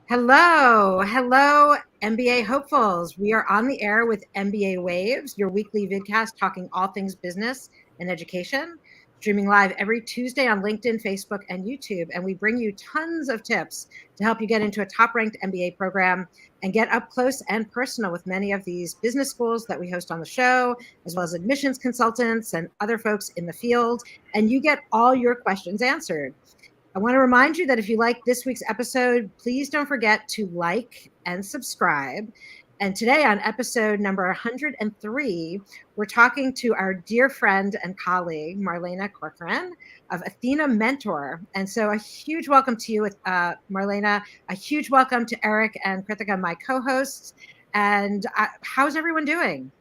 Hello, MBA hopefuls. We are on the air with MBA Waves, your weekly vidcast talking all things business and education, streaming live every Tuesday on LinkedIn, Facebook, and YouTube. And we bring you tons of tips to help you get into a top-ranked MBA program and get up close and personal with many of these business schools that we host on the show, as well as admissions consultants and other folks in the field. And you get all your questions answered. I want to remind you that if you like this week's episode, please don't forget to like and subscribe. And today on episode number 103, we're talking to our dear friend and colleague, Marlena Corcoran of Athena Mentor. And so a huge welcome to you, Marlena. A huge welcome to Eric and Krithika, my co-hosts. And how's everyone doing?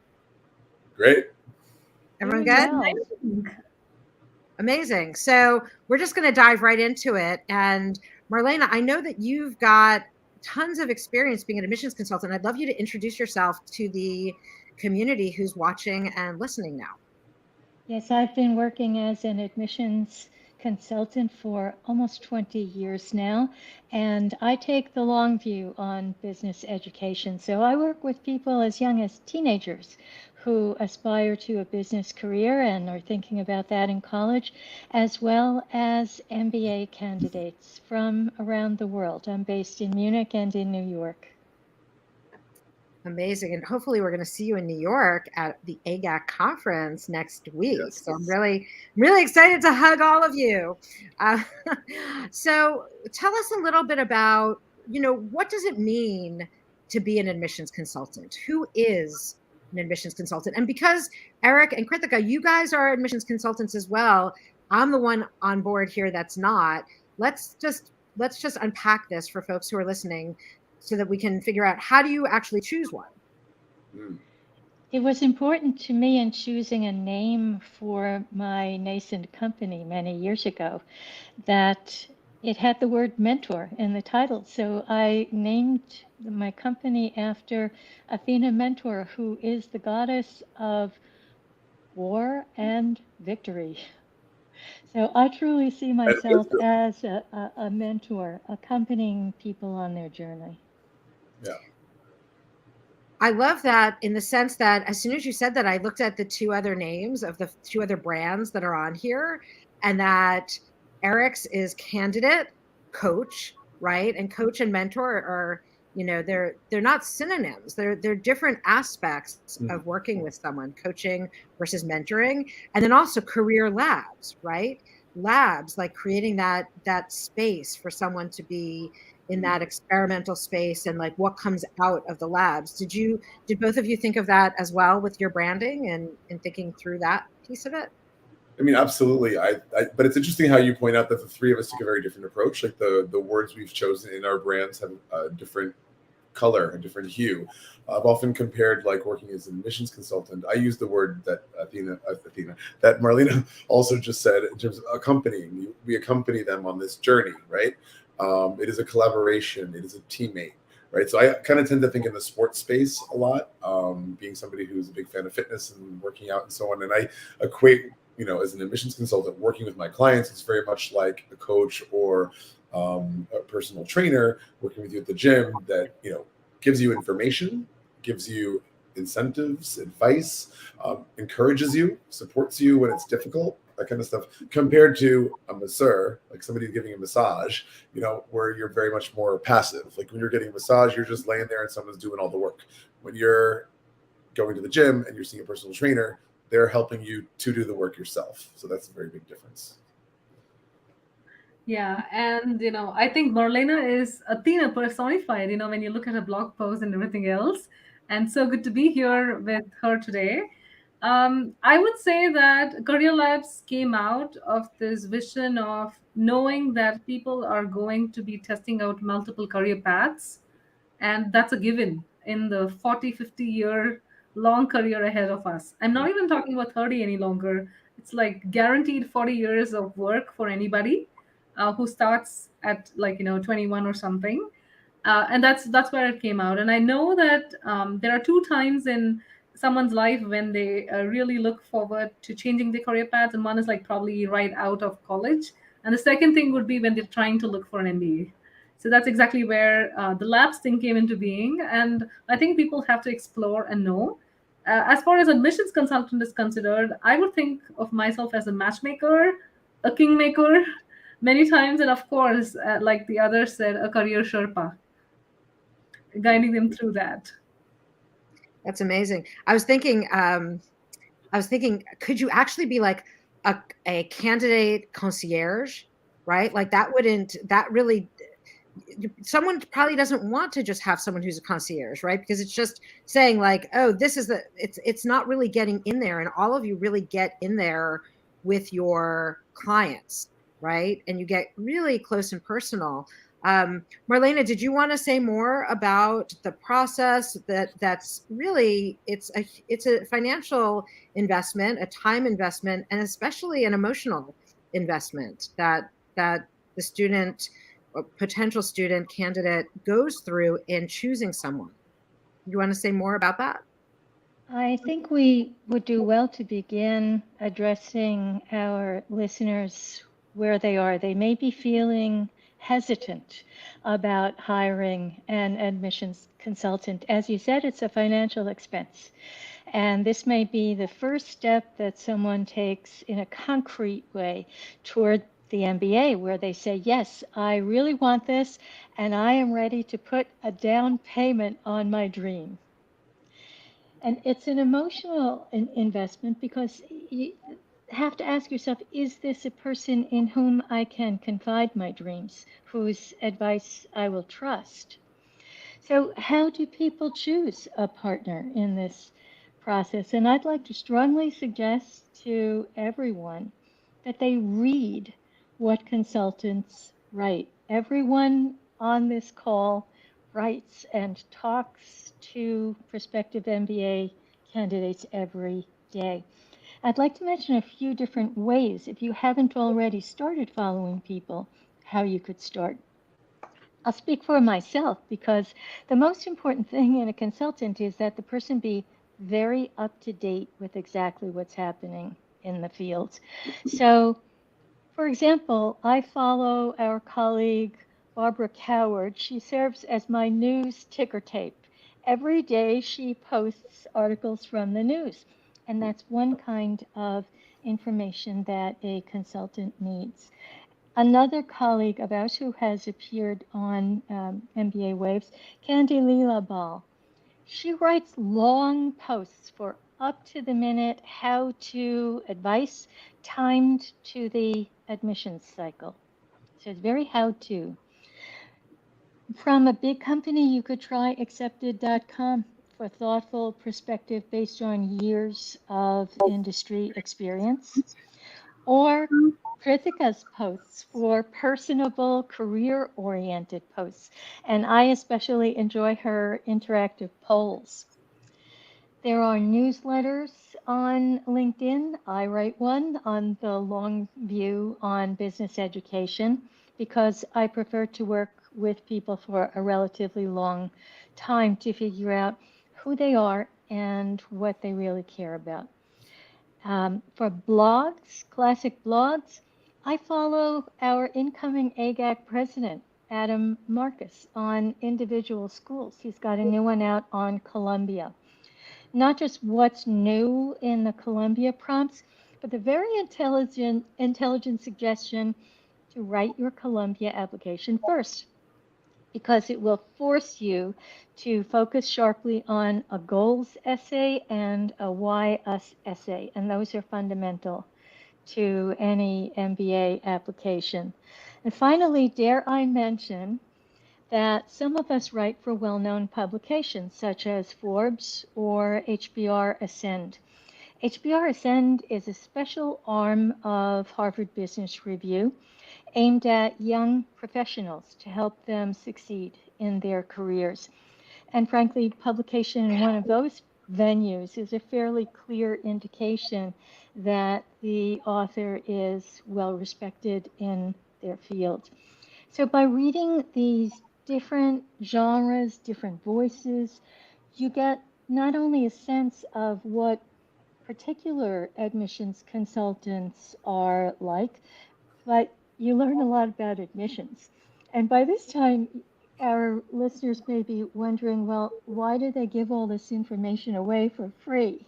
Great. Everyone good? Well. Amazing. So we're just going to dive right into it. And Marlena, I know that you've got tons of experience being an admissions consultant. I'd love you to introduce yourself to the community who's watching and listening now. Yes, I've been working as an admissions consultant for almost 20 years now, and I take the long view on business education. So I work with people as young as teenagers who aspire to a business career and are thinking about that in college, as well as MBA candidates from around the world. I'm based in Munich and in New York. Amazing. And hopefully we're going to see you in New York at the AGAC conference next week. Yes. So I'm really excited to hug all of you. So tell us a little bit about, what does it mean to be an admissions consultant? Who is an admissions consultant? And because Eric and Krithika, you guys are admissions consultants as well, I'm the one on board here that's not. Let's just unpack this for folks who are listening, so that we can figure out, how do you actually choose one? It was important to me in choosing a name for my nascent company many years ago that it had the word mentor in the title. So I named my company after Athena Mentor, who is the goddess of war and victory. So I truly see myself as a mentor, accompanying people on their journey. Yeah. I love that, in the sense that as soon as you said that, I looked at the two other names of the two other brands that are on here, and that Eric's is candidate, coach, right? And coach and mentor are, they're not synonyms. They're different aspects of working with someone, coaching versus mentoring. And then also career labs, right? Labs, like creating that space for someone to be in that experimental space, and like what comes out of the labs. Did both of you think of that as well with your branding and thinking through that piece of it? I mean, absolutely. But it's interesting how you point out that the three of us took a very different approach. Like the words we've chosen in our brands have a different color, a different hue. I've often compared, like, working as an admissions consultant. I use the word that that Marlena also just said, in terms of accompanying. We accompany them on this journey, right? It is a collaboration. It is a teammate, right? So I kind of tend to think in the sports space a lot, being somebody who's a big fan of fitness and working out and so on. And I equate, as an admissions consultant, working with my clients, it's very much like a coach or a personal trainer working with you at the gym that, gives you information, gives you incentives, advice, encourages you, supports you when it's difficult, that kind of stuff, compared to a masseur, like somebody giving a massage, where you're very much more passive. Like when you're getting a massage, you're just laying there and someone's doing all the work. When you're going to the gym and you're seeing a personal trainer, they're helping you to do the work yourself. So that's a very big difference. Yeah, and I think Marlena is Athena personified, when you look at her blog post and everything else. And so good to be here with her today. I would say that Career Labs came out of this vision of knowing that people are going to be testing out multiple career paths. And that's a given in the 40, 50-year long career ahead of us. I'm not even talking about 30 any longer. It's like guaranteed 40 years of work for anybody who starts at 21 or something. And that's where it came out. And I know that there are two times in someone's life when they really look forward to changing their career path. And one is like probably right out of college. And the second thing would be when they're trying to look for an MBA. So that's exactly where the labs thing came into being. And I think people have to explore and know. As far as admissions consultant is considered, I would think of myself as a matchmaker, a kingmaker, many times, and of course, like the others said, a career Sherpa, guiding them through that. That's amazing. I was thinking, could you actually be like a candidate concierge, right? Like that really, someone probably doesn't want to just have someone who's a concierge, right? Because it's just saying like, oh, it's not really getting in there. And all of you really get in there with your clients, right? And you get really close and personal. Marlena, did you want to say more about the process that's really, it's a financial investment, a time investment, and especially an emotional investment that the student or potential student candidate goes through in choosing someone? You want to say more about that? I think we would do well to begin addressing our listeners where they are. They may be feeling hesitant about hiring an admissions consultant. As you said, it's a financial expense. And this may be the first step that someone takes in a concrete way toward the MBA, where they say, yes, I really want this, and I am ready to put a down payment on my dream. And it's an emotional investment because you have to ask yourself, is this a person in whom I can confide my dreams, whose advice I will trust? So, how do people choose a partner in this process? And I'd like to strongly suggest to everyone that they read what consultants write. Everyone on this call writes and talks to prospective MBA candidates every day. I'd like to mention a few different ways, if you haven't already started following people, how you could start. I'll speak for myself because the most important thing in a consultant is that the person be very up to date with exactly what's happening in the field. So, for example, I follow our colleague Barbara Coward. She serves as my news ticker tape. Every day she posts articles from the news, and that's one kind of information that a consultant needs. Another colleague of ours who has appeared on MBA Waves, Candy Leela Ball, she writes long posts for up to the minute how to advice timed to the admissions cycle. So it's very how to. From a big company, you could try accepted.com for thoughtful perspective based on years of industry experience, or Krithika's posts for personable, career oriented posts. And I especially enjoy her interactive polls. There are newsletters on LinkedIn. I write one on the long view on business education because I prefer to work with people for a relatively long time to figure out who they are and what they really care about. For blogs, classic blogs, I follow our incoming AGAC president, Adam Marcus, on individual schools. He's got a new one out on Columbia. Not just what's new in the Columbia prompts, but the very intelligent suggestion to write your Columbia application first, because it will force you to focus sharply on a goals essay and a why us essay. And those are fundamental to any MBA application. And finally, dare I mention that some of us write for well-known publications such as Forbes or HBR Ascend. HBR Ascend is a special arm of Harvard Business Review aimed at young professionals to help them succeed in their careers. And frankly, publication in one of those venues is a fairly clear indication that the author is well respected in their field. So by reading these different genres, different voices, you get not only a sense of what particular admissions consultants are like, but you learn a lot about admissions. And by this time, our listeners may be wondering, well, why do they give all this information away for free?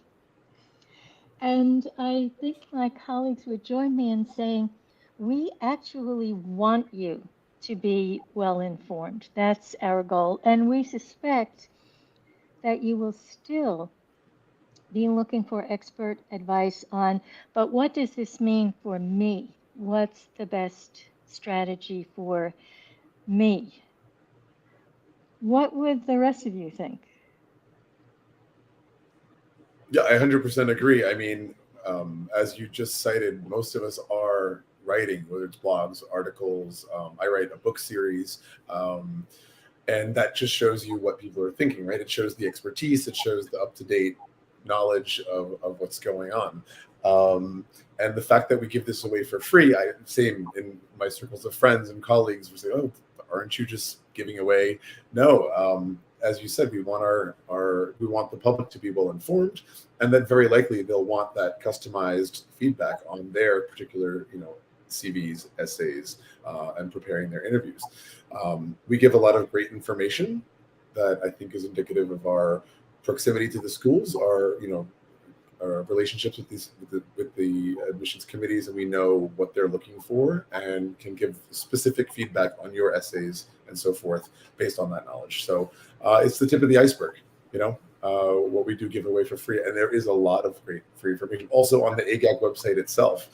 And I think my colleagues would join me in saying, we actually want you to be well informed. That's our goal. And we suspect that you will still be looking for expert advice on, but what does this mean for me? What's the best strategy for me? What would the rest of you think? Yeah, I 100% agree. I mean, as you just cited, most of us are writing, whether it's blogs, articles. I write a book series, and that just shows you what people are thinking, right? It shows the expertise, it shows the up-to-date knowledge of what's going on. And the fact that we give this away for free, same in my circles of friends and colleagues, we say, "Oh, aren't you just giving away?" No. As you said, we want we want the public to be well informed, and then very likely they'll want that customized feedback on their particular, CVs, essays, and preparing their interviews. We give a lot of great information that I think is indicative of our proximity to the schools, our relationships with the admissions committees, and we know what they're looking for and can give specific feedback on your essays and so forth based on that knowledge. So it's the tip of the iceberg, what we do give away for free. And there is a lot of great free information. Also on the AGAG website itself,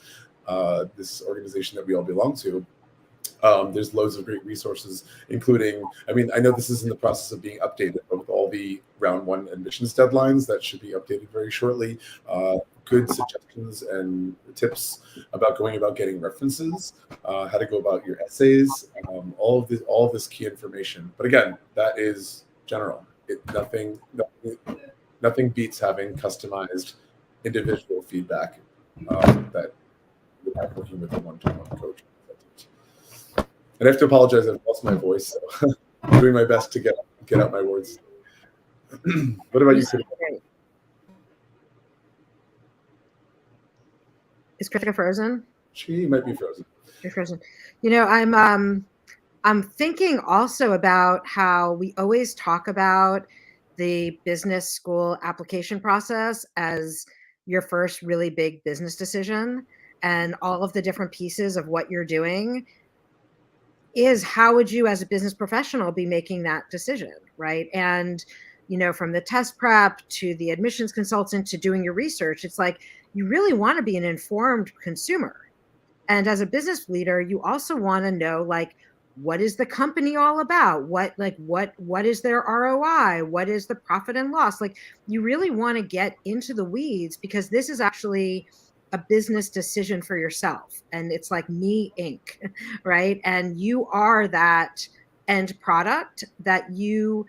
this organization that we all belong to, there's loads of great resources, including, I know this is in the process of being updated, but with all the round one admissions deadlines, that should be updated very shortly. Good suggestions and tips about going about getting references, how to go about your essays, all of this key information. But again, that is general. Nothing beats having customized individual feedback that you have working with a one-to-one coach. And I have to apologize, I've lost my voice, so I'm doing my best to get out my words. What about you, Krithika? Is Krithika frozen? She might be frozen. You're frozen. I'm thinking also about how we always talk about the business school application process as your first really big business decision, and all of the different pieces of what you're doing is how would you as a business professional be making that decision, right? And from the test prep to the admissions consultant to doing your research, it's like you really want to be an informed consumer. And as a business leader, you also want to know, like, what is the company all about? What is their ROI? What is the profit and loss? Like, you really want to get into the weeds, because this is actually a business decision for yourself. And it's like Me Inc., right? And you are that end product that you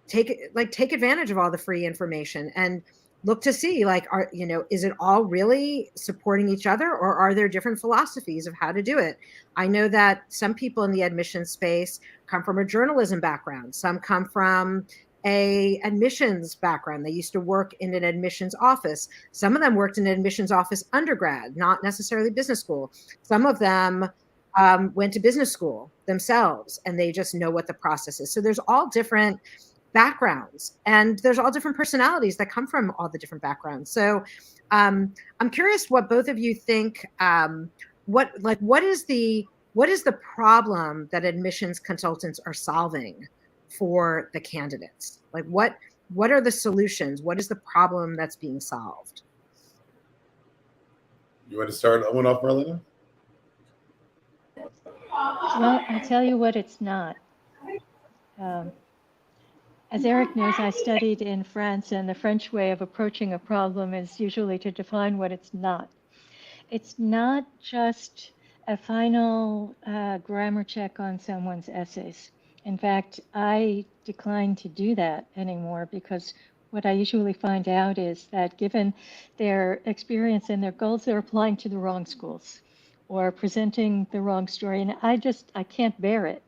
take advantage of all the free information and look to see, like, is it all really supporting each other, or are there different philosophies of how to do it? I know that some people in the admissions space come from a journalism background. Some come from a admissions background. They used to work in an admissions office. Some of them worked in an admissions office undergrad, not necessarily business school. Some of them went to business school themselves, and they just know what the process is. So there's all different backgrounds, and there's all different personalities that come from all the different backgrounds. So I'm curious what both of you think. What is the problem that admissions consultants are solving for the candidates? Like, what are the solutions? What is the problem that's being solved? You want to start one off, Marlena? Well, I'll tell you what it's not. As Eric knows, I studied in France, and the French way of approaching a problem is usually to define what it's not. It's not just a final grammar check on someone's essays. In fact, I decline to do that anymore, because what I usually find out is that given their experience and their goals, they're applying to the wrong schools or presenting the wrong story. And I can't bear it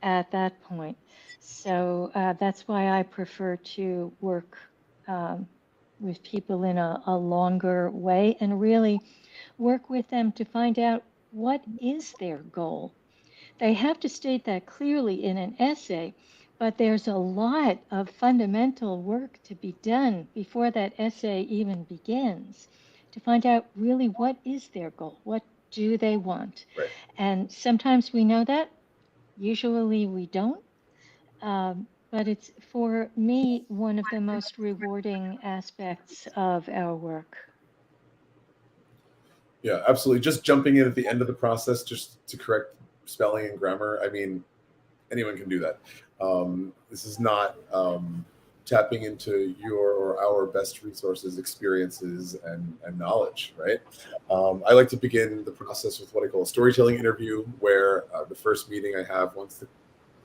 at that point. So that's why I prefer to work with people in a longer way and really work with them to find out what is their goal. They have to state that clearly in an essay, but there's a lot of fundamental work to be done before that essay even begins to find out really what is their goal, what do they want. Right. And sometimes we know that, usually we don't. But it's, for me, one of the most rewarding aspects of our work. Yeah, absolutely. Just jumping in at the end of the process just to correct spelling and grammar. I mean, anyone can do that. This is not tapping into your or our best resources, experiences, and knowledge, right? I like to begin the process with what I call a storytelling interview, where the first meeting I have once the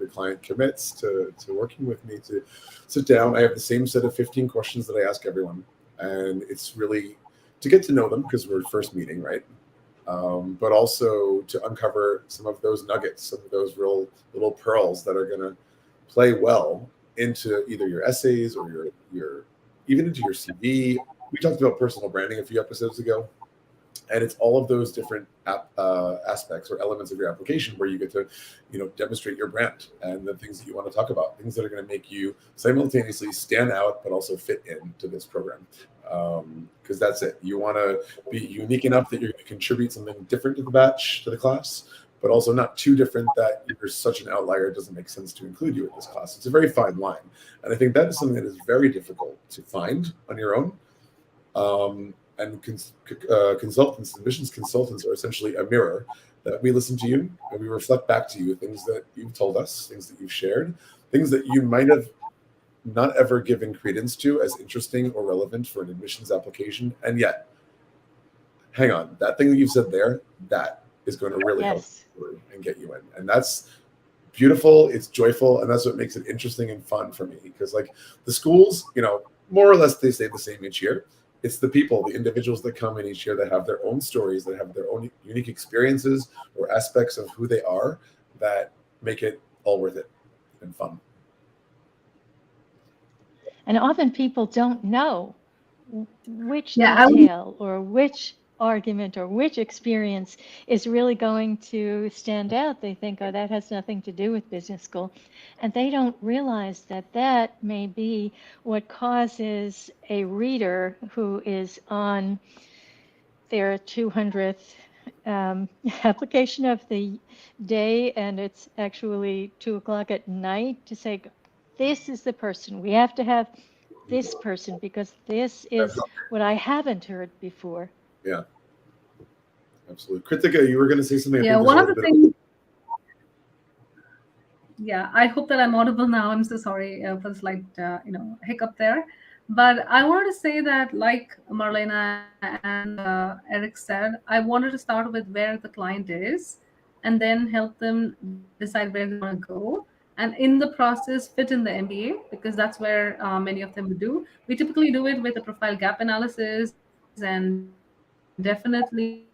client commits to working with me, to sit down, I have the same set of 15 questions that I ask everyone. And it's really to get to know them because we're first meeting, right? But also to uncover some of those nuggets, some of those real little pearls that are going to play well into either your essays or your even into your CV. We talked about personal branding a few episodes ago, and it's all of those different aspects or elements of your application where you get to, demonstrate your brand and the things that you want to talk about, things that are going to make you simultaneously stand out but also fit into this program. Because that's it. You want to be unique enough that you're going to contribute something different to the batch, to the class, but also not too different that you're such an outlier it doesn't make sense to include you in this class. It's a very fine line. And I think that is something that is very difficult to find on your own. And consultants, admissions consultants, are essentially a mirror that we listen to you and we reflect back to you things that you've told us, things that you've shared, things that you might have not ever given credence to as interesting or relevant for an admissions application. And yet, hang on, that thing that you've said there, that is going to really help you and get you in. And that's beautiful, it's joyful, and that's what makes it interesting and fun for me. Because like the schools, more or less they stay the same each year. It's the people, the individuals that come in each year that have their own stories, that have their own unique experiences or aspects of who they are that make it all worth it and fun. And often people don't know which detail or which argument or which experience is really going to stand out. They think, oh, that has nothing to do with business school. And they don't realize that that may be what causes a reader who is on their 200th application of the day, and it's actually 2:00 at night, to say, this is the person. We have to have this person because this is what I haven't heard before. Yeah, absolutely. Krithika, you were going to say something. Yeah, one of the things. Yeah, I hope that I'm audible now. I'm so sorry for the slight, hiccup there. But I wanted to say that, like Marlena and Eric said, I wanted to start with where the client is and then help them decide where they want to go. And in the process, fit in the MBA, because that's where many of them would do. We typically do it with a profile gap analysis, and definitely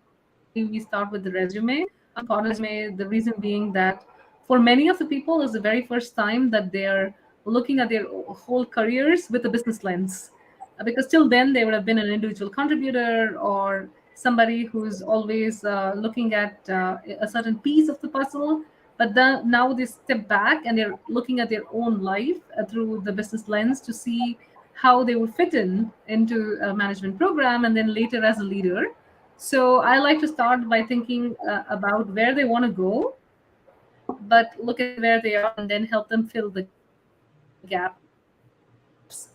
we start with the resume. The reason being that for many of the people, it's the very first time that they're looking at their whole careers with a business lens. Because till then, they would have been an individual contributor or somebody who's always looking at a certain piece of the puzzle. But then now they step back and they're looking at their own life through the business lens to see how they would fit into a management program and then later as a leader. So I like to start by thinking about where they want to go, but look at where they are and then help them fill the gaps.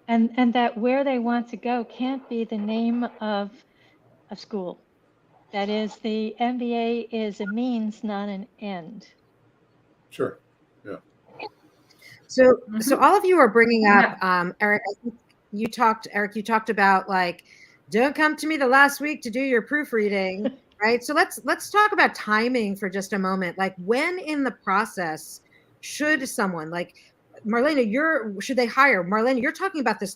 And that where they want to go can't be the name of a school. That is, the MBA is a means, not an end. Sure. Yeah. So all of you are bringing up, Eric, I think you talked about, like, don't come to me the last week to do your proofreading, right? So let's talk about timing for just a moment. Like, when in the process should someone, like Marlena, should they hire? Marlena, you're talking about the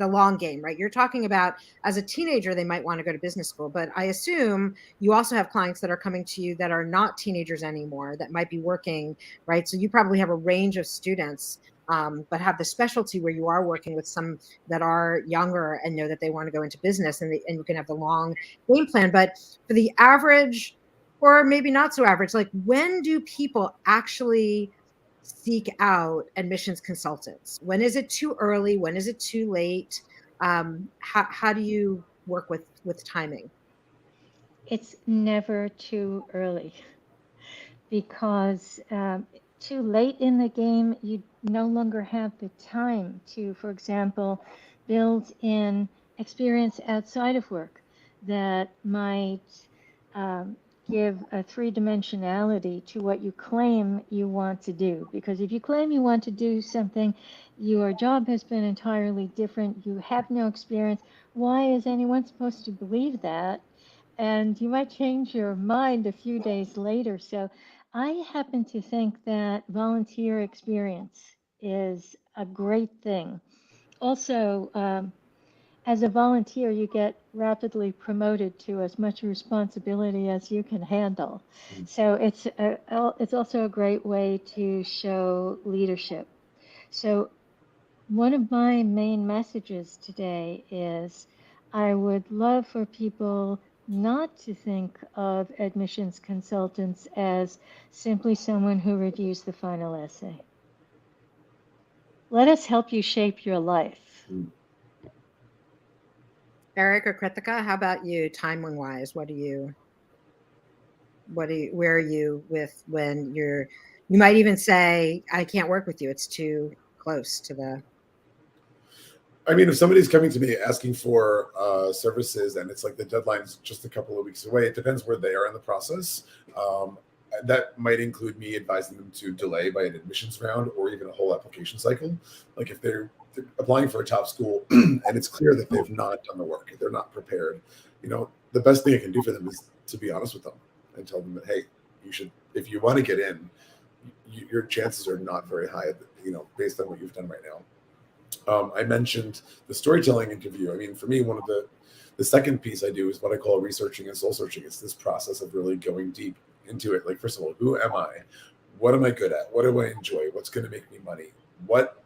long game, right? You're talking about, as a teenager, they might want to go to business school, but I assume you also have clients that are coming to you that are not teenagers anymore, that might be working, right? So you probably have a range of students, but have the specialty where you are working with some that are younger and know that they want to go into business, and you can have the long game plan. But for the average or maybe not so average? Like, when do people actually seek out admissions consultants? When is it too early? When is it too late? How do you work with timing? It's never too early, because too late in the game, you no longer have the time to, for example, build in experience outside of work that might um, give a three-dimensionality to what you claim you want to do. Because if you claim you want to do something, your job has been entirely different, you have no experience, why is anyone supposed to believe that? And you might change your mind a few days later. So I happen to think that volunteer experience is a great thing. Also, as a volunteer, you get rapidly promoted to as much responsibility as you can handle. So it's also a great way to show leadership. So one of my main messages today is I would love for people not to think of admissions consultants as simply someone who reviews the final essay. Let us help you shape your life. Eric or Krithika, how about you, timing wise? Where are you with when you might even say, I can't work with you, it's too close to the. I mean, if somebody's coming to me asking for services and it's like the deadline's just a couple of weeks away, it depends where they are in the process. That might include me advising them to delay by an admissions round or even a whole application cycle. Like if they're applying for a top school and it's clear that they've not done the work, they're not prepared, the best thing I can do for them is to be honest with them and tell them that, hey, you should, if you want to get in, your chances are not very high, based on what you've done right now. I mentioned the storytelling interview. I mean, for me, one of the second piece I do is what I call researching and soul searching. It's this process of really going deep into it. Like, first of all, who am I? What am I good at? What do I enjoy? What's going to make me money? What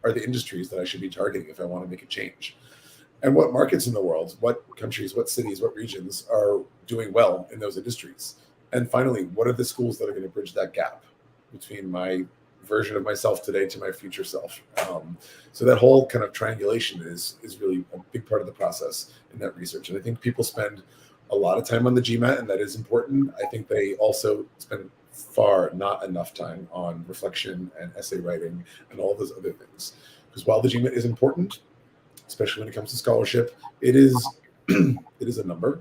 are the industries that I should be targeting if I want to make a change? And what markets in the world, what countries, what cities, what regions are doing well in those industries? And finally, what are the schools that are going to bridge that gap between my version of myself today to my future self? So that whole kind of triangulation is really a big part of the process in that research. And I think people spend a lot of time on the GMAT, and that is important. I think they also spend not enough time on reflection and essay writing and all those other things. Because while the GMAT is important, especially when it comes to scholarship, it is a number,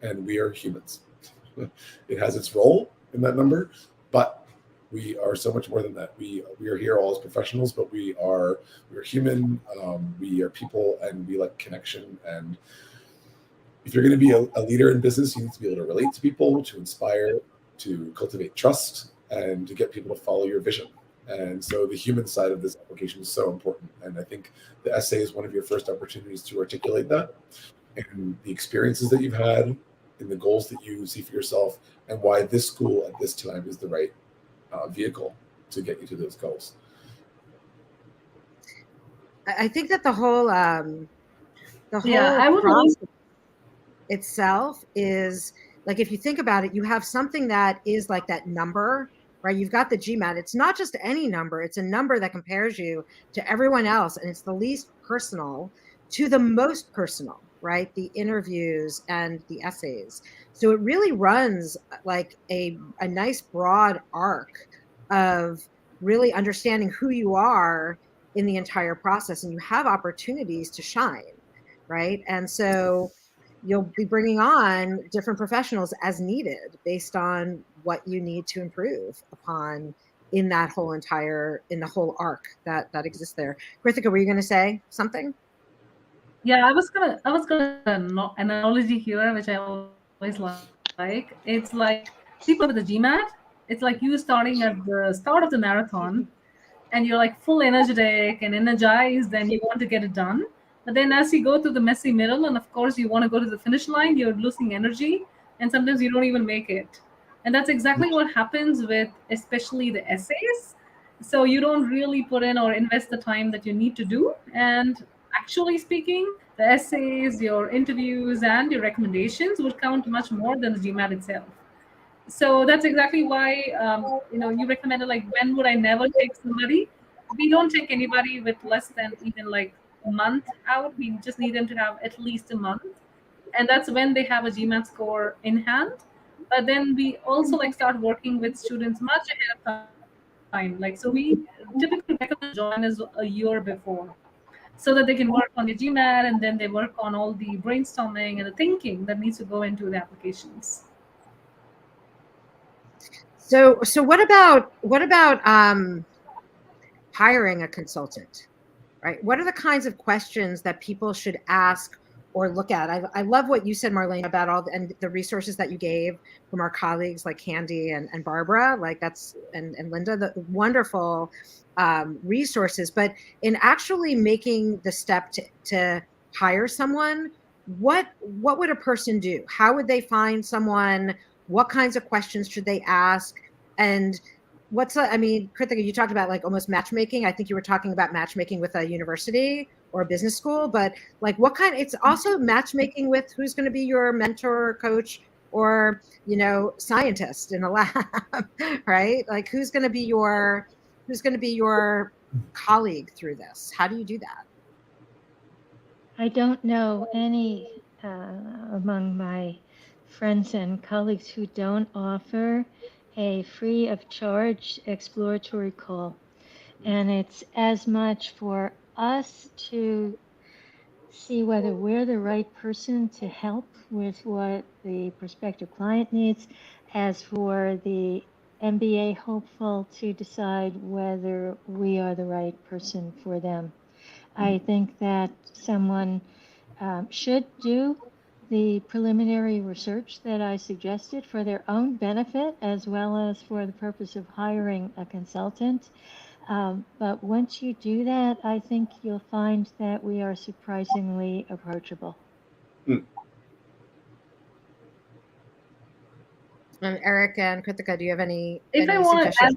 and we are humans. It has its role in that number, but we are so much more than that. We are here all as professionals, but we are human. We are people, and we like connection. And if you're going to be a leader in business, you need to be able to relate to people, to inspire, to cultivate trust, and to get people to follow your vision. And so the human side of this application is so important. And I think the essay is one of your first opportunities to articulate that, and the experiences that you've had, and the goals that you see for yourself, and why this school at this time is the right vehicle to get you to those goals. I think that the whole I would process itself is like, if you think about it, you have something that is like that number, right? You've got the GMAT. It's not just any number. It's a number that compares you to everyone else. And it's the least personal to the most personal, right? The interviews and the essays. So it really runs like a nice broad arc of really understanding who you are in the entire process. And you have opportunities to shine, right? And so you'll be bringing on different professionals as needed based on what you need to improve upon in the whole arc that exists there. Krithika, were you going to say something? Yeah, I was gonna analogy here, which I always like. It's like people with the GMAT. It's like you starting at the start of the marathon, and you're like full energetic and energized, and you want to get it done. But then as you go through the messy middle, and of course you want to go to the finish line, you're losing energy, and sometimes you don't even make it. And that's exactly what happens with especially the essays. So you don't really put in or invest the time that you need to do. And actually speaking, the essays, your interviews, and your recommendations would count much more than the GMAT itself. So that's exactly why you recommended, like, when would I never take somebody. We don't take anybody with less than even like a month out. We just need them to have at least a month, and that's when they have a GMAT score in hand. But then we also like start working with students much ahead of time. Like, so we typically recommend them to join us a year before, so that they can work on their GMAT, and then they work on all the brainstorming and the thinking that needs to go into the applications. So what about hiring a consultant, right? What are the kinds of questions that people should ask or look at? I love what you said, Marlene, about and the resources that you gave from our colleagues like Candy and Barbara, like and Linda, the wonderful resources. But in actually making the step to hire someone, what would a person do? How would they find someone? What kinds of questions should they ask? And Krithika, you talked about like almost matchmaking. I think you were talking about matchmaking with a university or a business school, but like it's also matchmaking with who's going to be your mentor or coach or, scientist in the lab, right? Like who's going to be your colleague through this? How do you do that? I don't know any among my friends and colleagues who don't offer a free of charge exploratory call. And it's as much for us to see whether we're the right person to help with what the prospective client needs, as for the MBA hopeful to decide whether we are the right person for them. I think that someone should do the preliminary research that I suggested for their own benefit, as well as for the purpose of hiring a consultant. But once you do that, I think you'll find that we are surprisingly approachable. And Eric and Krithika, do you have any If I want to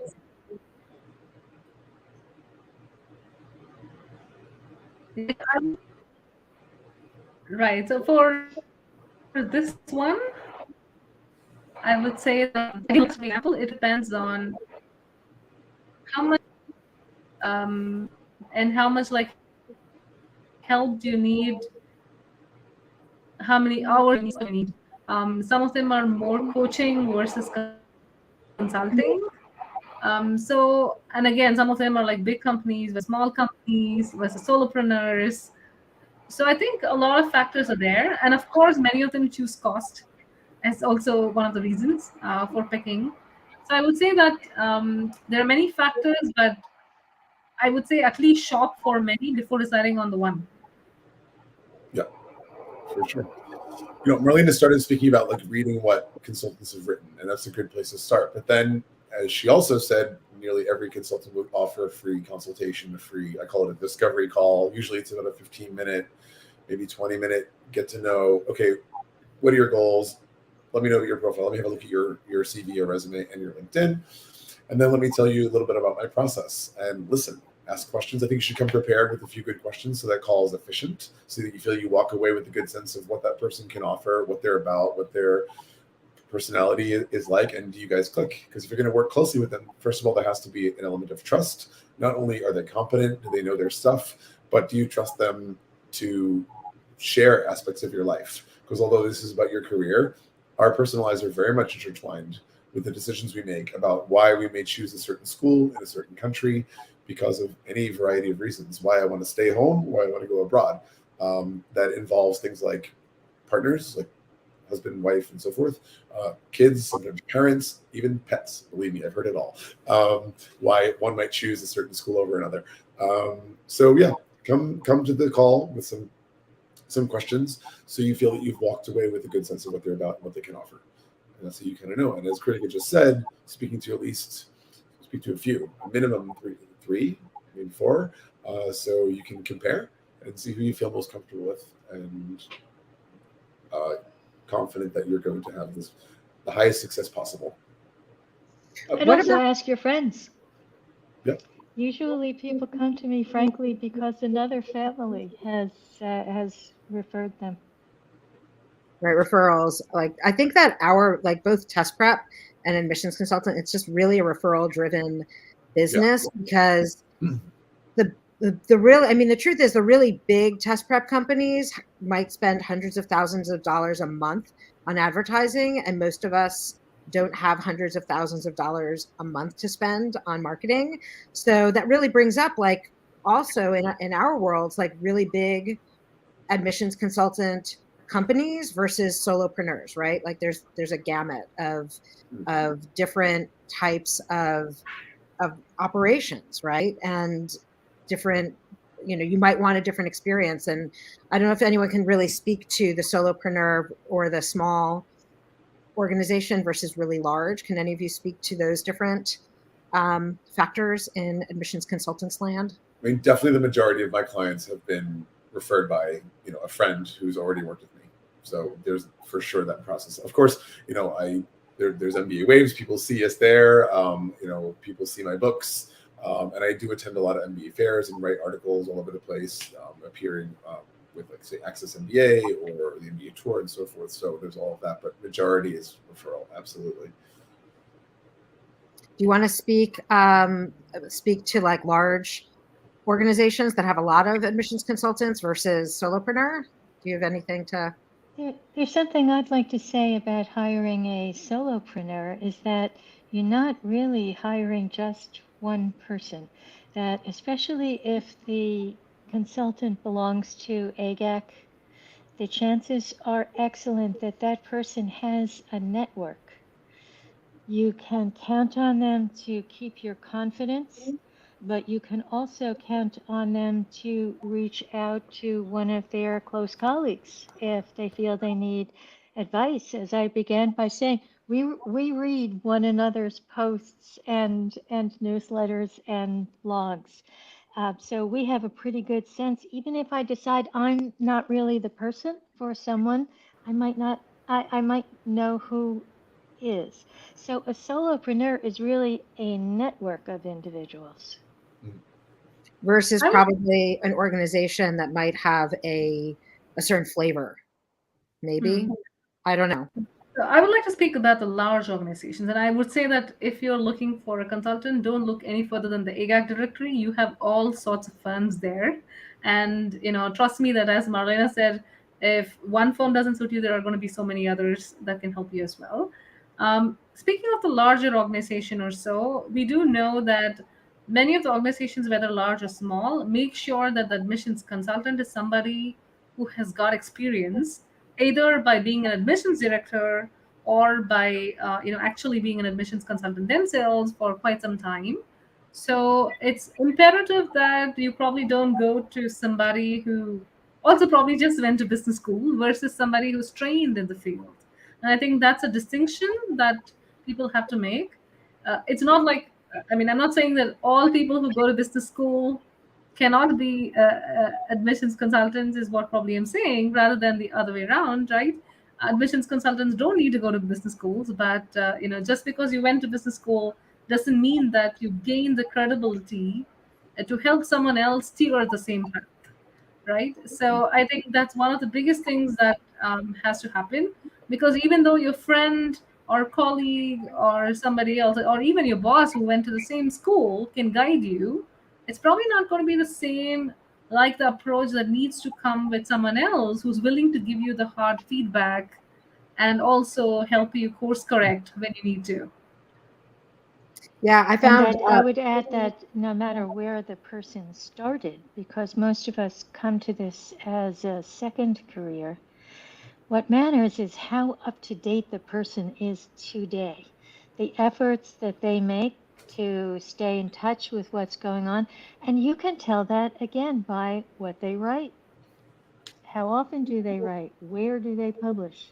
add, right. So for this one, I would say that, for example, it depends on how much and how much like help do you need, how many hours do you need. Some of them are more coaching versus consulting. So, and again, some of them are like big companies versus small companies versus solopreneurs. So I think a lot of factors are there, and of course, many of them choose cost as also one of the reasons for picking. So I would say that there are many factors, but I would say at least shop for many before deciding on the one. Yeah, for sure. Marlena started speaking about like reading what consultants have written, and that's a good place to start. But then, as she also said, nearly every consultant would offer a free consultation, I call it a discovery call. Usually it's about a 15-minute, maybe 20-minute get to know, okay, what are your goals? Let me know your profile. Let me have a look at your CV, your resume, and your LinkedIn. And then let me tell you a little bit about my process. And listen, ask questions. I think you should come prepared with a few good questions so that call is efficient, so that you feel you walk away with a good sense of what that person can offer, what they're about, what their personality is like, and do you guys click? Because if you're going to work closely with them, first of all, there has to be an element of trust. Not only are they competent, do they know their stuff, but do you trust them to share aspects of your life? Because although this is about your career, our personal lives are very much intertwined with the decisions we make about why we may choose a certain school in a certain country, because of any variety of reasons, why I want to stay home, why I want to go abroad. That involves things like partners, like husband, wife, and so forth, kids, sometimes parents, even pets. Believe me, I've heard it all. Why one might choose a certain school over another. So yeah, come to the call with some questions, so you feel that you've walked away with a good sense of what they're about and what they can offer. And that's how you kind of know. And as Krithika just said, speak to a few, a minimum three, maybe four, so you can compare and see who you feel most comfortable with, and confident that you're going to have the highest success possible. I'd also ask your friends. Yeah. Usually people come to me, frankly, because another family has referred them. Right, referrals. Like I think that both test prep an admissions consultant. It's just really a referral driven business because the real, I mean, the truth is the really big test prep companies might spend hundreds of thousands of dollars a month on advertising, and most of us don't have hundreds of thousands of dollars a month to spend on marketing. So that really brings up, like, also in our worlds, like really big admissions consultant companies versus solopreneurs, right? Like there's a gamut of different types of operations, right? And different, you might want a different experience. And I don't know if anyone can really speak to the solopreneur or the small organization versus really large. Can any of you speak to those different factors in admissions consultants land? I mean, definitely the majority of my clients have been referred by, a friend who's already worked with me. So there's for sure that process. Of course, there's MBA Waves. People see us there. People see my books. And I do attend a lot of MBA fairs and write articles all over the place, appearing with, like, say, Access MBA or the MBA Tour and so forth. So there's all of that, but majority is referral, absolutely. Do you want to speak to like large organizations that have a lot of admissions consultants versus solopreneur? Do you have anything to? There's something I'd like to say about hiring a solopreneur is that you're not really hiring just one person. That especially if the consultant belongs to AGAC, the chances are excellent that that person has a network. You can count on them to keep your confidence, but you can also count on them to reach out to one of their close colleagues if they feel they need advice. As I began by saying, we read one another's posts and newsletters and blogs. So we have a pretty good sense. Even if I decide I'm not really the person for someone, I might know who is. So a solopreneur is really a network of individuals. Versus probably an organization that might have a certain flavor, maybe. I don't know. So I would like to speak about the large organizations, and I would say that if you're looking for a consultant, don't look any further than the AGAC directory. You have all sorts of firms there, and trust me that, as Marlena said, if one firm doesn't suit you, there are going to be so many others that can help you as well. Speaking of the larger organization or so, we do know that many of the organizations, whether large or small, make sure that the admissions consultant is somebody who has got experience, either by being an admissions director or by actually being an admissions consultant themselves for quite some time. So it's imperative that you probably don't go to somebody who also probably just went to business school versus somebody who's trained in the field. And I think that's a distinction that people have to make. It's not like, I'm not saying that all people who go to business school cannot be admissions consultants, is what probably I'm saying, rather than the other way around, right? Admissions consultants don't need to go to business schools, but just because you went to business school doesn't mean that you gain the credibility to help someone else steer the same path, right? So I think that's one of the biggest things that has to happen, because even though your friend or colleague or somebody else, or even your boss who went to the same school, can guide you, it's probably not going to be the same, like the approach that needs to come with someone else who's willing to give you the hard feedback and also help you course correct when you need to. Yeah, I found. I would add that no matter where the person started, because most of us come to this as a second career, what matters is how up to date the person is today. The efforts that they make to stay in touch with what's going on. And you can tell that, again, by what they write. How often do they write? Where do they publish?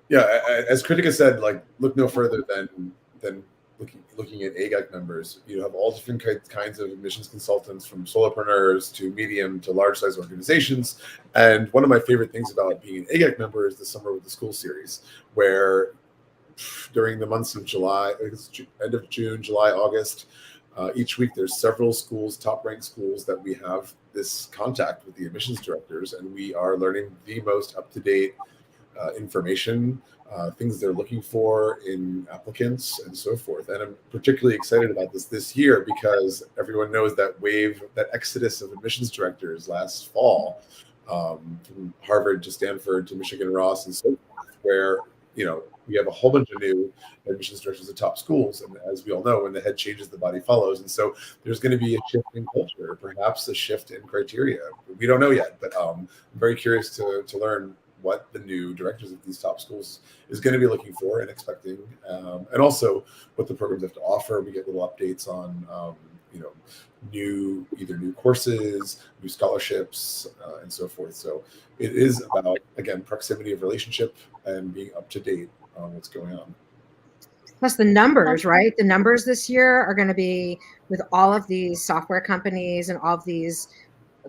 Yeah, as Krithika said, like, look no further than looking at AGAC members. You have all different kinds of admissions consultants, from solopreneurs to medium to large size organizations. And one of my favorite things about being an AGAC member is the Summer with the School series, where during the months of July, end of June, July, August, each week there's several schools, top ranked schools, that we have this contact with the admissions directors, and we are learning the most up to date information, things they're looking for in applicants, and so forth. And I'm particularly excited about this year because everyone knows that wave, that exodus of admissions directors last fall, from Harvard to Stanford to Michigan Ross and so forth, where we have a whole bunch of new admissions directors at top schools. And as we all know, when the head changes, the body follows. And so there's going to be a shift in culture, perhaps a shift in criteria. We don't know yet, but I'm very curious to learn what the new directors of these top schools is going to be looking for and expecting, and also what the programs have to offer. We get little updates on, new courses, new scholarships, and so forth. So it is about, again, proximity of relationship and being up to date on what's going on. Plus the numbers, right? The numbers this year are going to be, with all of these software companies and all of these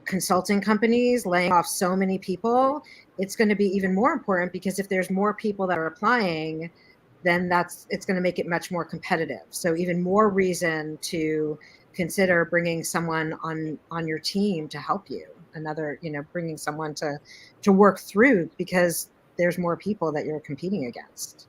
consulting companies laying off so many people, it's going to be even more important, because if there's more people that are applying, then it's going to make it much more competitive. So even more reason to consider bringing someone on your team to help you, bringing someone to work through, because there's more people that you're competing against.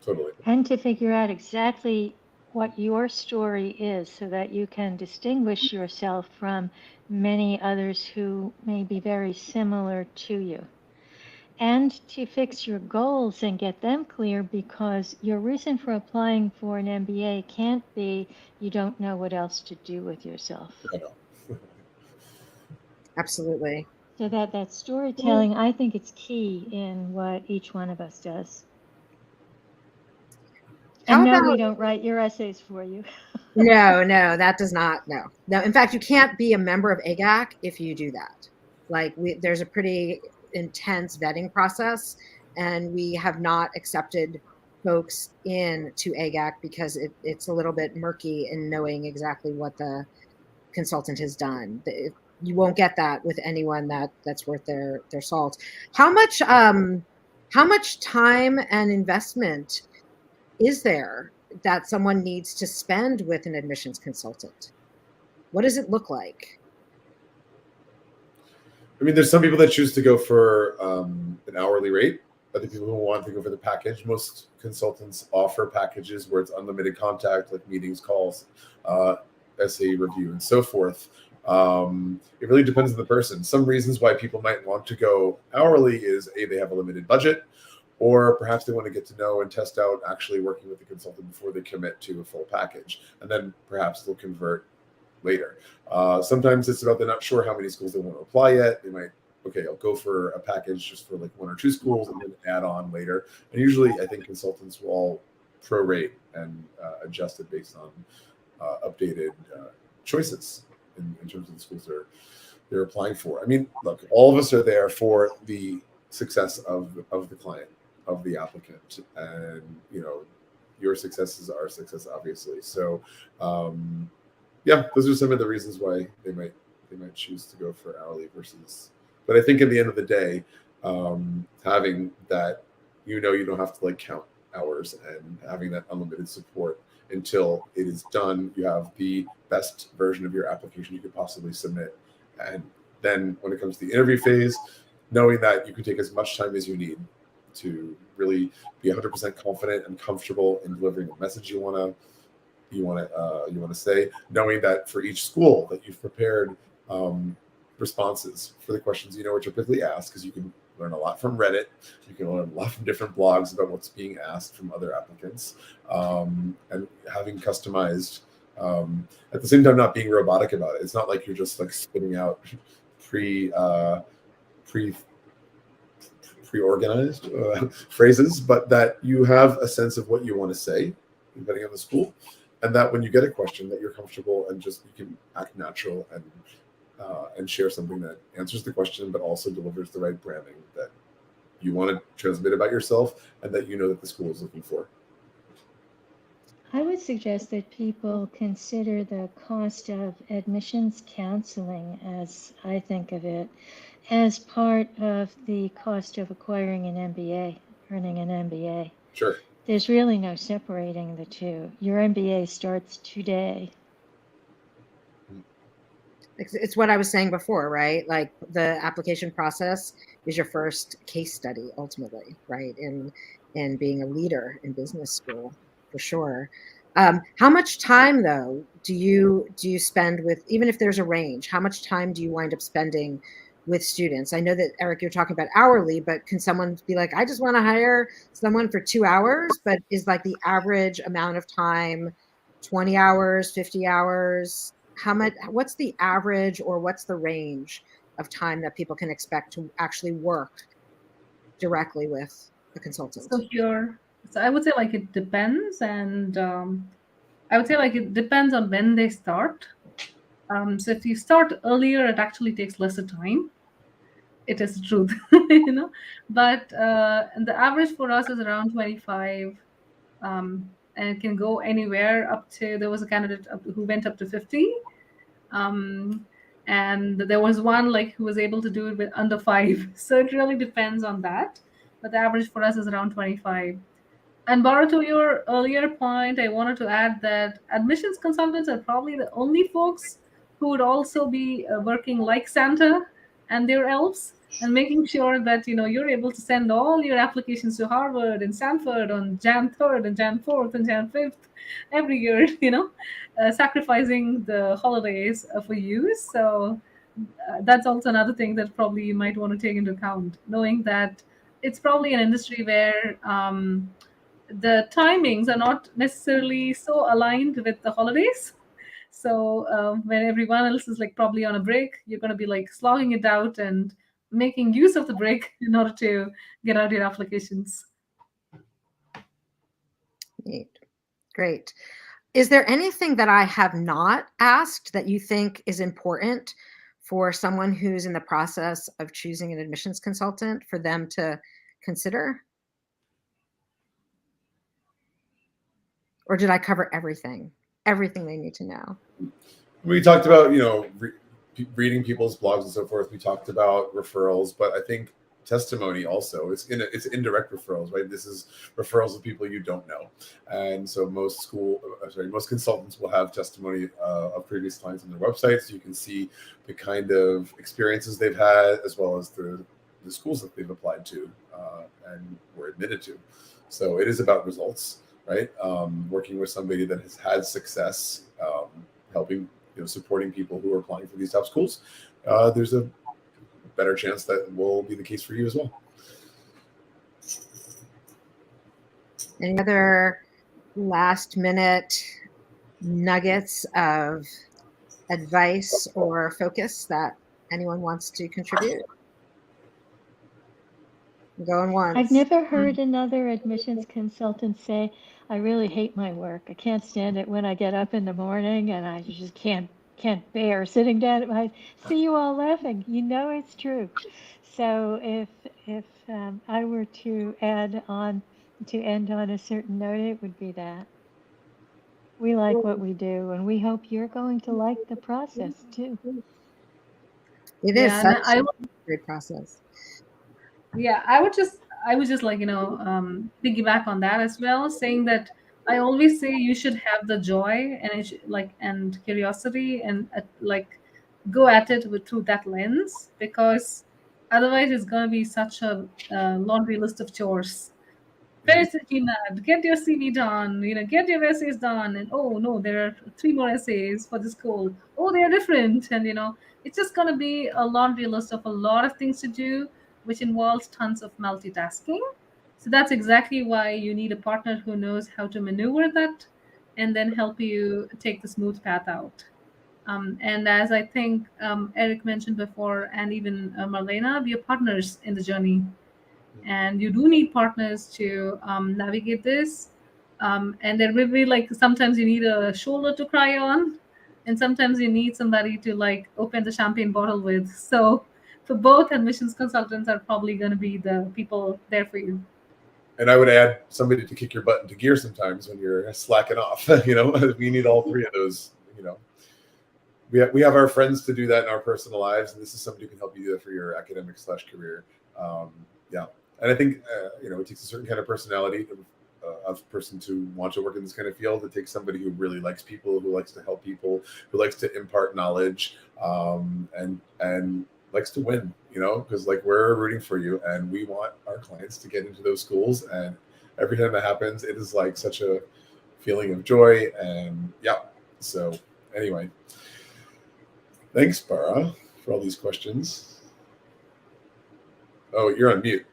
Totally. And to figure out exactly what your story is so that you can distinguish yourself from many others who may be very similar to you. And to fix your goals and get them clear, because your reason for applying for an MBA can't be you don't know what else to do with yourself. I know. Absolutely. So that storytelling, I think it's key in what each one of us does. And no, we don't write your essays for you. No, that does not. No. In fact, you can't be a member of AGAC if you do that. There's a pretty intense vetting process, and we have not accepted folks into AGAC because it's a little bit murky in knowing exactly what the consultant has done. You won't get that with anyone that's worth their salt. How much time and investment is there that someone needs to spend with an admissions consultant? What does it look like? I mean, there's some people that choose to go for an hourly rate. Other people who want to go for the package. Most consultants offer packages where it's unlimited contact, like meetings, calls, essay review, and so forth. It really depends on the person. Some reasons why people might want to go hourly is they have a limited budget, or perhaps they want to get to know and test out actually working with the consultant before they commit to a full package, and then perhaps they'll convert later. Sometimes it's about they're not sure how many schools they want to apply yet. They might, I'll go for a package just for like 1 or 2 schools and then add on later. And usually I think consultants will all prorate and adjust it based on updated choices in terms of the schools they're applying for. I mean, look, all of us are there for the success of the client, of the applicant, and your success is our success, obviously. So those are some of the reasons why they might choose to go for hourly versus. But I think at the end of the day, having that, you don't have to count hours, and having that unlimited support until it is done, you have the best version of your application you could possibly submit. And then when it comes to the interview phase, knowing that you can take as much time as you need to really be 100% confident and comfortable in delivering the message you want to say, knowing that for each school that you've prepared responses for the questions are typically asked, because you can learn a lot from Reddit, you can learn a lot from different blogs about what's being asked from other applicants, and having customized, at the same time not being robotic about it. It's not like you're just spitting out pre-organized phrases, but that you have a sense of what you want to say depending on the school, and that when you get a question that you're comfortable and just you can act natural and share something that answers the question but also delivers the right branding that you want to transmit about yourself and that that the school is looking for. I would suggest that people consider the cost of admissions counseling, as I think of it, as part of the cost of acquiring an MBA, earning an MBA. Sure. There's really no separating the two. Your MBA starts today. It's what I was saying before, right? Like the application process is your first case study ultimately, right? In being a leader in business school, for sure. How much time though do you spend with, even if there's a range, how much time do you wind up spending with students? I know that Eric, you're talking about hourly, but can someone be like, I just want to hire someone for 2 hours, but is like the average amount of time 20 hours, 50 hours? How much, what's the average or what's the range of time that people can expect to actually work directly with a consultant? So I would say like it depends, and I would say like it depends on when they start. So if you start earlier, it actually takes lesser time. It is the truth, But and the average for us is around 25, and it can go anywhere up to. There was a candidate who went up to 50, um, and there was one like who was able to do it with under 5. So it really depends on that. But the average for us is around 25. And Bara, to your earlier point, I wanted to add that admissions consultants are probably the only folks who would also be working like Santa and their elves, and making sure that you're able to send all your applications to Harvard and Stanford on Jan 3rd and Jan 4th and Jan 5th every year. Sacrificing the holidays for you. So that's also another thing that probably you might want to take into account, knowing that it's probably an industry where the timings are not necessarily so aligned with the holidays. So when everyone else is like probably on a break, you're going to be like slogging it out and making use of the break in order to get out your applications. Neat. Great. Is there anything that I have not asked that you think is important for someone who's in the process of choosing an admissions consultant for them to consider? Or did I cover everything they need to know? We talked about, reading people's blogs and so forth. We talked about referrals, but I think testimony also, it's indirect referrals, right? This is referrals of people you don't know. And so most consultants will have testimony of previous clients on their website, so you can see the kind of experiences they've had, as well as the schools that they've applied to and were admitted to. So it is about results, right? Working with somebody that has had success, helping, supporting people who are applying for these top schools, there's a better chance that will be the case for you as well. Any other last minute nuggets of advice or focus that anyone wants to contribute? Going once. I've never heard another admissions consultant say, I really hate my work. I can't stand it when I get up in the morning and I just can't bear sitting down. I see you all laughing. It's true. So if I were to end on a certain note, it would be that. We like what we do, and we hope you're going to like the process too. It is such a great process. Yeah, I would just like piggyback on that as well, saying that I always say you should have the joy and curiosity, and go at it through that lens, because otherwise it's going to be such a laundry list of chores. Finish the GMAT, get your CV done, get your essays done, and oh no, there are 3 more essays for the school. Oh, they are different, and it's just gonna be a laundry list of a lot of things to do, which involves tons of multitasking. So that's exactly why you need a partner who knows how to maneuver that, and then help you take the smooth path out. And as I think Eric mentioned before, and even Marlena, we are partners in the journey, and you do need partners to navigate this. And there will be like sometimes you need a shoulder to cry on, and sometimes you need somebody to like open the champagne bottle with. So for both, admissions consultants are probably going to be the people there for you. And I would add somebody to kick your butt into gear sometimes when you're slacking off. We need all 3 of those. We have our friends to do that in our personal lives, and this is somebody who can help you do that for your academic/career. Yeah. And I think, it takes a certain kind of personality a person to want to work in this kind of field. It takes somebody who really likes people, who likes to help people, who likes to impart knowledge, and likes to win, because like we're rooting for you and we want our clients to get into those schools. And every time that happens, it is like such a feeling of joy. And yeah. So anyway, thanks, Bara, for all these questions. Oh, you're on mute.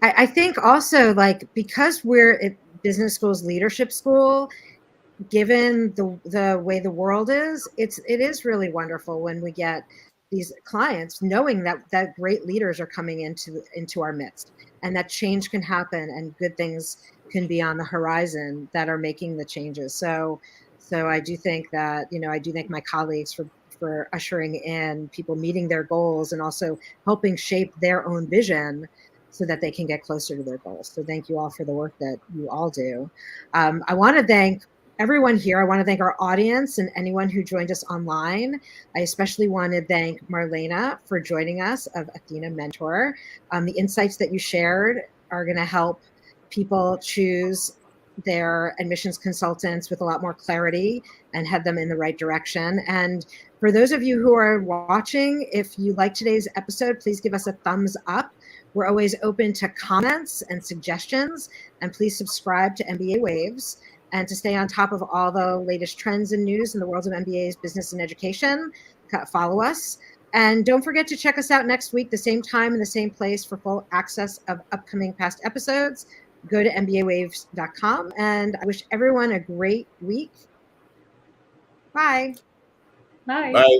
I think also, like, because we're at business school's leadership school, given the way the world is, it is really wonderful when we get these clients knowing that great leaders are coming into our midst, and that change can happen and good things can be on the horizon that are making the changes. So I do think that, I do thank my colleagues for ushering in people meeting their goals and also helping shape their own vision so that they can get closer to their goals. So thank you all for the work that you all do. I want to thank everyone here. I want to thank our audience and anyone who joined us online. I especially want to thank Marlena for joining us of Athena Mentor. The insights that you shared are going to help people choose their admissions consultants with a lot more clarity and head them in the right direction. And for those of you who are watching, if you like today's episode, please give us a thumbs up. We're always open to comments and suggestions, and please subscribe to MBA Waves. And to stay on top of all the latest trends and news in the world of MBAs, business, and education, follow us. And don't forget to check us out next week, the same time and the same place, for full access of upcoming past episodes. Go to mbawaves.com. And I wish everyone a great week. Bye. Bye. Bye.